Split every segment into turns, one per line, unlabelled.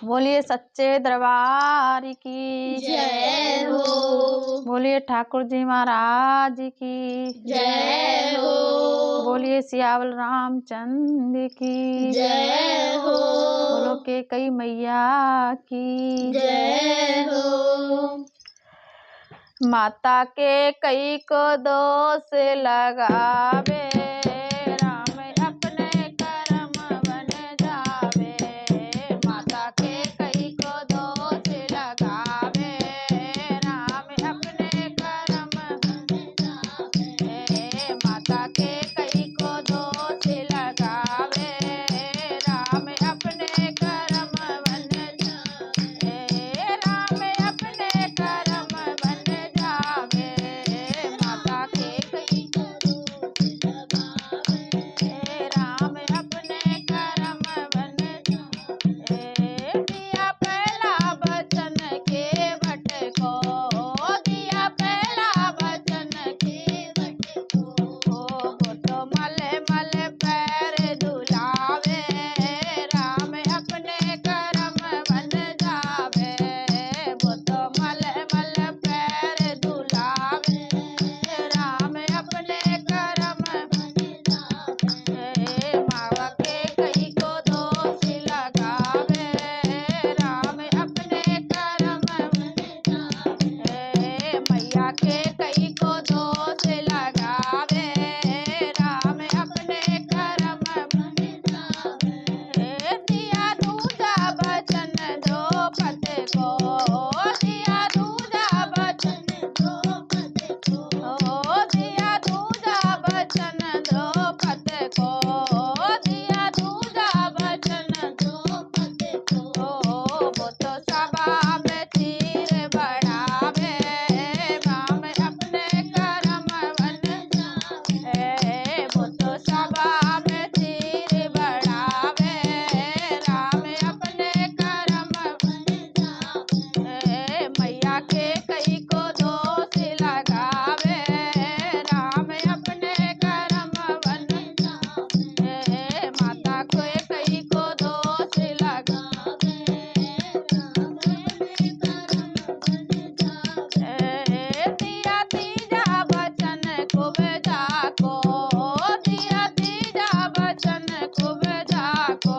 बोलिए सच्चे दरबार की
जय हो।
बोलिए ठाकुर जी महाराज की
जय हो।
बोलिए सियावल रामचंद्र की
जय हो।
बोलो के कई मैया की
जय हो।
माता के कई को दोष लगावे राम अपने कर्म बन जावे। माता के कई को दोष लगावे राम अपने कर्म बन जावे। माता के कई को दोष लगावे राम अपने कर्म बन जावे। राम अपने कर्म बन जावे। माता के कई को दोष लगावे राम अपने कर्म बन जावे। दिया पहला वचन के बट को दिया पहला वचन के बट को वो तो मल मल पैर धुलावे राम अपने कर्म बन जावे। वो तो मल मल पैर धुलावे राम अपने कर्म बन जावे। मावा के कई को दोष लगावे राम अपने कर्म बन जावे। मैया के कई को दोष लगावे राम अपने कर्म बन जावे। दिया दूजा वचन द्रौपद को दिया दूजा वचन द्रौपद को दिया दूजा वचन द्रौपद को दिया दूजा वचन द्रौपद को वो तो सभा में तीर बढ़ावे राम अपने कर्म बन जावे। वो तो सभा में तीर बढ़ावे राम अपने कर्म बन जावे। मैया के कई को दोष लगावे राम अपने कर्म बन जावे। माता के कई को दोष लगावे राम अपने कर्म बन जावे। दिया तीजा वचन खूब जाको दिया तीजा वचन खूब जाको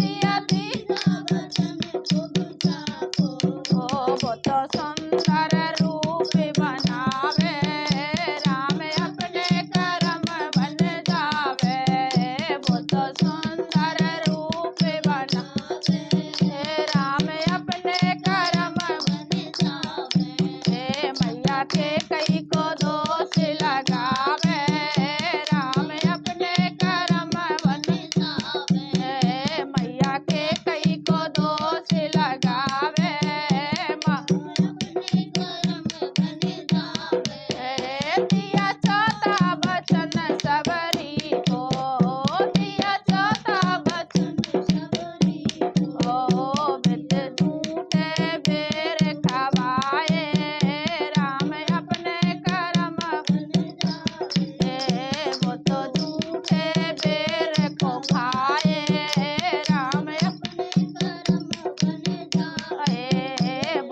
दिया तीजा वचन खूब जाको वो तो सुंदर रूप बनावे राम अपने कर्म बन जावे। वो तो सुंदर रूप बनावे राम अपने कर्म बन जावे। मैया के कई को दोष लगावे राम अपने कर्म बन जावे। मैया के कई को दोष लगावे अपने कर्म बन जावे। दिया चौथा वचन सबरी को दिया चौथा वचन सबरी को बित झूठे बेर खवाए राम अपने कर्म बन जावे। वो तो झूठे बेर को खाए राम अपने कर्म बन जावे।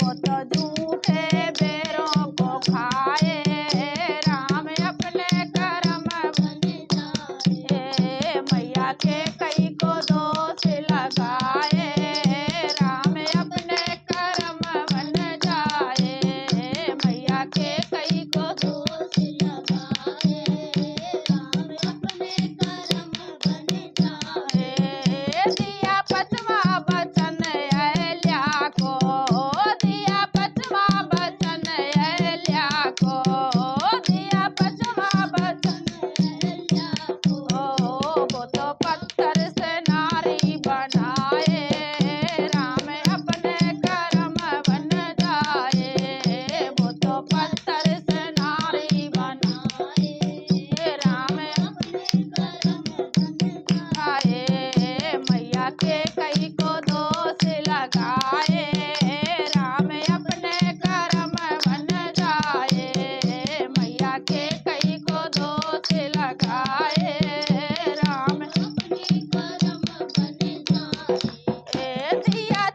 वो तो झूठे बेरों को खाए राम अपने कर्म बन जावे। मैया के कई को दोष लगाए राम अपने कर्म बन जाए। मैया के कई को दोष लगाए राम अपने कर्म बन जाए। दिया पचवा वचन अहल्या को दिया पचवा वचन अहल्या को दिया पचवा वचन अहल्या को वो तो पत्थर से नारी बनाए राम अपने कर्म बन जाए। वो तो पत्थर से नारी बनाए राम अपने कर्म बन जाए। मैया के कई को दोष लगाए राम अपने कर्म बन जाए। मैया के कई को दोष लगाए राम अपने कर्म बन जाए। दिया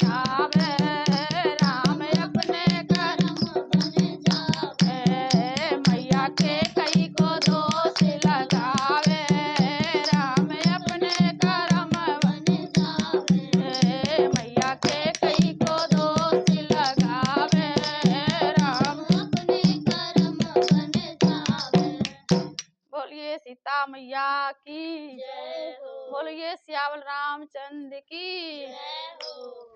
बनावे, राम अपने कर्म
बन जावे,
मैया के कई को दोष लगावे, राम अपने कर्म
बन जावे,
मैया के कई को दोष लगावे, राम
अपने कर्म बन जावे।
बोलिए सीता मैया की,
जय हो,
बोलिए श्यावल रामचंद्र की।
जय हो।